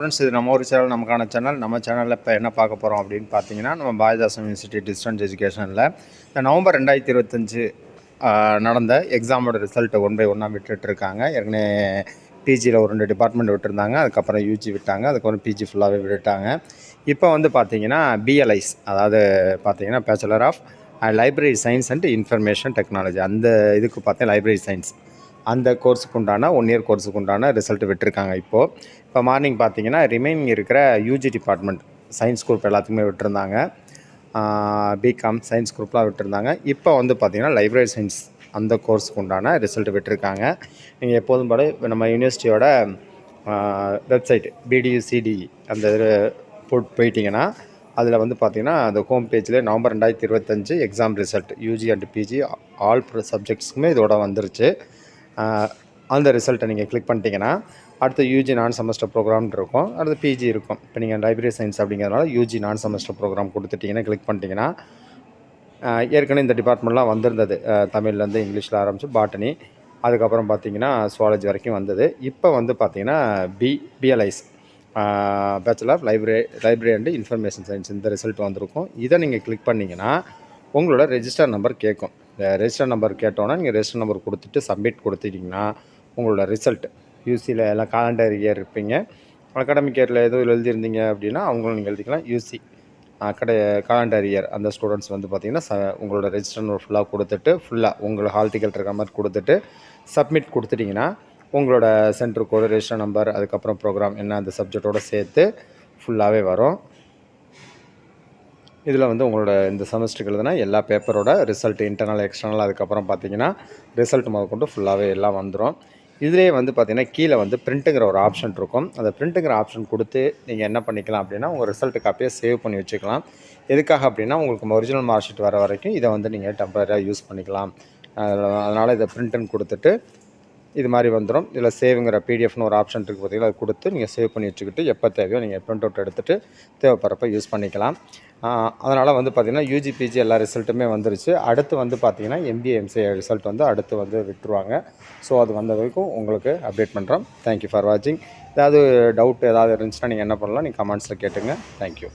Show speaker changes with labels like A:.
A: Friends, இது நம்ம ஒரு சேனல், நமக்கான சேனல். நம்ம சேனலில் இப்போ என்ன பார்க்க போகிறோம் அப்படின்னு பார்த்தீங்கன்னா, நம்ம பாரதிதாசன் யூனிவர்சிட்டி டிஸ்டன்ஸ் எஜுகேஷனில் இந்த நவம்பர் 2025 நடந்த எக்ஸாமோட ரிசல்ட்டை ஒன் பை ஒன்னாக விட்டுட்டுருக்காங்க. ஏற்கனவே பிஜியில் ஒரு 2 டிபார்ட்மெண்ட் விட்டுருந்தாங்க, அதுக்கப்புறம் யூஜி விட்டாங்க, அதுக்கப்புறம் பிஜி ஃபுல்லாகவே விட்டுட்டாங்க. இப்போ வந்து பார்த்தீங்கன்னா பிஎல்ஐஸ், அதாவது பார்த்தீங்கன்னா bachelor of library science and information technology, அந்த இதுக்கு பார்த்தீங்கன்னா லைப்ரரி சயின்ஸ் அந்த கோர்ஸுக்கு உண்டான 1 இயர் கோர்ஸுக்கு உண்டான ரிசல்ட் விட்டுருக்காங்க. இப்போ மார்னிங் பார்த்தீங்கன்னா ரிமைனிங் இருக்கிற யூஜி டிபார்ட்மெண்ட் சயின்ஸ் குரூப் எல்லாத்துக்குமே விட்டுருந்தாங்க. பிகாம் சயின்ஸ் குரூப்லாம் விட்டுருந்தாங்க. இப்போ வந்து பார்த்திங்கன்னா லைப்ரரி சயின்ஸ் அந்த கோர்ஸுக்கு உண்டான ரிசல்ட் விட்டுருக்காங்க. நீங்கள் எப்போதும் போல நம்ம யூனிவர்சிட்டியோட வெப்சைட் BDUCD அந்த போயிட்டிங்கன்னா அதில் வந்து பார்த்திங்கன்னா அந்த ஹோம் பேஜில் November 2025 exam result UG and PG all சப்ஜெக்ட்ஸுக்குமே இதோட வந்துருச்சு. அந்த ரிசல்ட்டை நீங்கள் கிளிக் பண்ணிட்டீங்கன்னா அடுத்து யூஜி நான் செமஸ்டர் ப்ரோக்ராம்னு இருக்கும், அடுத்து பிஜி இருக்கும். இப்போ நீங்கள் லைப்ரரி சயின்ஸ் அப்படிங்கிறதுனால யூஜி நான் செமஸ்டர் ப்ரோக்ராம் கொடுத்துட்டிங்கன்னா கிளிக் பண்ணிட்டீங்கன்னா ஏற்கனவே இந்த டிபார்ட்மெண்ட்லாம் வந்திருந்தது. தமிழ்லேருந்து இங்கிலீஷில் ஆரம்பித்து பாட்டனி, அதுக்கப்புறம் பார்த்திங்கன்னா சுவாலஜி வரைக்கும் வந்தது. இப்போ வந்து பார்த்திங்கன்னா BLIS bachelor of library and information science இந்த ரிசல்ட் வந்திருக்கும். இதை நீங்கள் கிளிக் பண்ணிங்கன்னா உங்களோட ரெஜிஸ்டர் நம்பர் கேட்கும். இந்த ரெஜிஸ்டர் நம்பர் கேட்டோன்னா நீங்கள் ரெஜிஸ்டர் நம்பர் கொடுத்துட்டு சப்மிட் கொடுத்துட்டிங்கன்னா உங்களோட ரிசல்ட் யூசியில் எல்லாம் காலண்டர் இயர் இருப்பீங்க, அகாடமிக் இயரில் எதுவும் எழுதியிருந்தீங்க அப்படின்னா அவங்களும் நீங்கள் எழுதிக்கலாம். யூசி காலண்டர் இயர் அந்த ஸ்டூடெண்ட்ஸ் வந்து பார்த்திங்கன்னா உங்களோட ரெஜிஸ்டர் நம்பர் ஃபுல்லாக கொடுத்துட்டு ஃபுல்லாக உங்களோட ஹால் டிக்கெட் இருக்கிற மாதிரி கொடுத்துட்டு சப்மிட் கொடுத்துட்டிங்கன்னா உங்களோட சென்டர் கோடு, ரெஜிஸ்டர் நம்பர், அதுக்கப்புறம் ப்ரோக்ராம் என்ன அந்த சப்ஜெக்டோடு சேர்த்து ஃபுல்லாகவே வரும். இதில் வந்து உங்களோட இந்த செமஸ்டருக்கு எழுதுனா எல்லா பேப்பரோட ரிசல்ட் இன்டர்னல் எக்ஸ்டர்னல் அதுக்கப்புறம் பார்த்தீங்கன்னா ரிசல்ட் முதற்கொண்டு ஃபுல்லாகவே எல்லாம் வந்துடும். இதிலே வந்து பார்த்திங்கன்னா கீழே வந்து பிரிண்ட்டுங்கிற ஒரு ஆப்ஷன் இருக்கும். அந்த பிரிண்ட்டுங்கிற ஆப்ஷன் கொடுத்து நீங்கள் என்ன பண்ணிக்கலாம் அப்படின்னா உங்கள் ரிசல்ட்டு காப்பியை சேவ் பண்ணி வச்சுக்கலாம். எதுக்காக அப்படின்னா உங்களுக்கு ஒரிஜினல் மார்க் ஷீட் வர வரைக்கும் இதை வந்து நீங்கள் டெம்பரரியாக யூஸ் பண்ணிக்கலாம். அதனால் இதை பிரிண்ட்டுன்னு கொடுத்துட்டு இது மாதிரி வந்துடும். இதில் சேவுங்கிற பிடிஎஃப்னு ஒரு ஆப்ஷன் இருக்குது பார்த்திங்கன்னா, அது கொடுத்து நீங்கள் சேவ் பண்ணி வச்சுக்கிட்டு எப்போ தேவையோ நீங்கள் ப்ரிண்ட் அவுட் எடுத்துகிட்டு தேவைப்படுறப்ப யூஸ் பண்ணிக்கலாம். அதனால் வந்து பார்த்திங்கன்னா யூஜி பிஜி எல்லா ரிசல்ட்டுமே வந்துருச்சு. அடுத்து வந்து பார்த்திங்கன்னா MBA MCA ரிசல்ட் வந்து அடுத்து வந்து விட்டுருவாங்க. ஸோ அது வந்த வரைக்கும் உங்களுக்கு அப்டேட் பண்ணுறோம். தேங்க்யூ ஃபார் வாட்சிங். ஏதாவது டவுட் ஏதாவது இருந்துச்சுன்னா நீங்கள் என்ன பண்ணலாம், நீங்கள் கமெண்ட்ஸில் கேட்டுங்க. தேங்க்யூ.